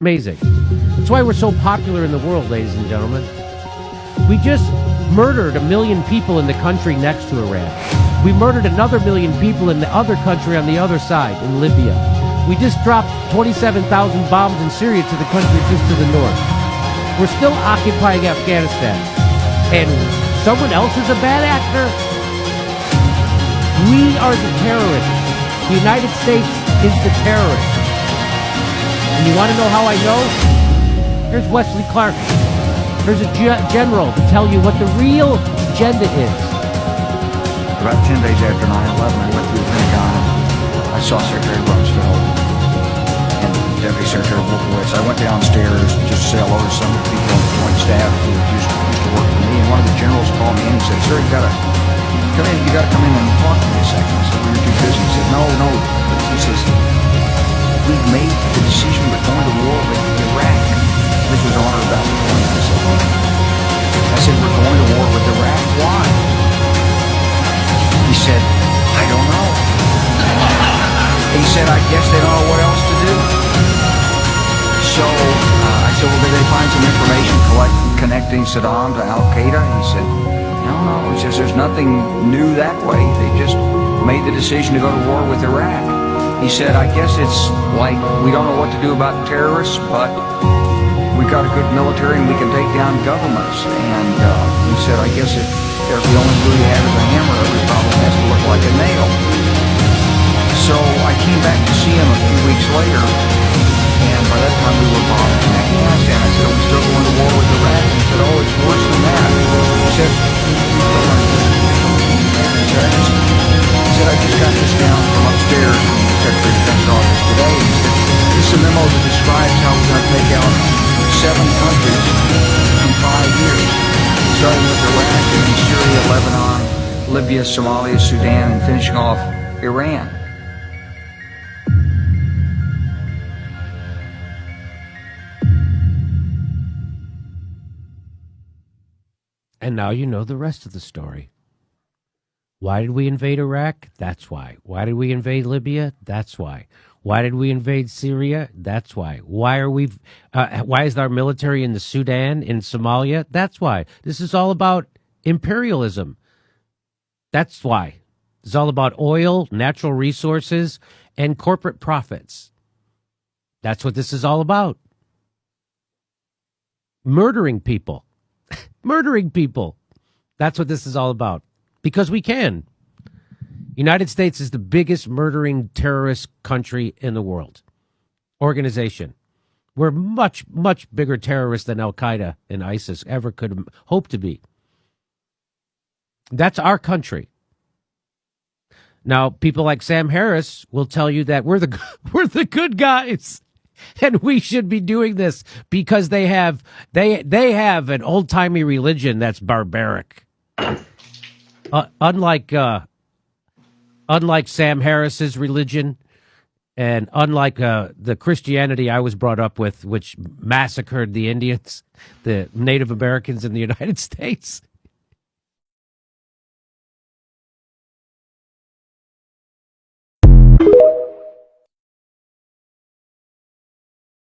Amazing. That's why we're so popular in the world, ladies and gentlemen. We just murdered 1 million people in the country next to Iran. We murdered another 1 million people in the other country on the other side, in Libya. We just dropped 27,000 bombs in Syria to the country just to the north. We're still occupying Afghanistan. And someone else is a bad actor? We are the terrorists. The United States is the terrorist. And you want to know how I know? Here's Wesley Clark. Here's a general to tell you what the real agenda is. About 10 days after 9/11, I went through the Pentagon and I saw Secretary Rumsfeld and Deputy Secretary Wolfowitz. I went downstairs just to say hello to some of the people on the joint staff who used to work for me. And one of the generals called me in and said, "Sir, you gotta come in. You gotta come in and talk to me a second." I said, "We were too busy." He said, "No." He says, "We've made the decision we're going to war with Iraq." This was on or about the point. I said, "We're going to war with Iraq. Why?" He said, "I don't know." He said, "I guess they don't know what else to do." So I said, "Well, did they find some information connecting Saddam to Al Qaeda?" He said, "No. He says there's nothing new that way. They just made the decision to go to war with Iraq." He said, "I guess it's like we don't know what to do about terrorists, but we've got a good military and we can take down governments." And he said, "I guess if the only tool you have is a hammer, every problem has to look like a nail." So I came back to see him a few weeks later, and by that time we were bombing in Afghanistan. I said, "Are we still going to war with Iraq?" He said, "Oh, it's worse than that." He said, I just got this down from upstairs from the Secretary of Defense office today. He said, "This is a memo that describes how we're going to take out 7 countries in 5 years, starting with Iraq and then Syria, Lebanon, Libya, Somalia, Sudan, and finishing off Iran." And now you know the rest of the story. Why did we invade Iraq? That's why. Why did we invade Libya? That's why. Why did we invade Syria? That's why. Why is our military in the Sudan, in Somalia? That's why. This is all about imperialism. That's why. It's all about oil, natural resources, and corporate profits. That's what this is all about. Murdering people. Murdering people. That's what this is all about. Because we can. United States is the biggest murdering terrorist country in the world. Organization. We're much, much bigger terrorists than Al-Qaeda and ISIS ever could hope to be. That's our country. Now, people like Sam Harris will tell you that we're the good guys. And we should be doing this because they have an old-timey religion that's barbaric. Unlike Sam Harris's religion, and unlike the Christianity I was brought up with, which massacred the Indians, the Native Americans in the United States,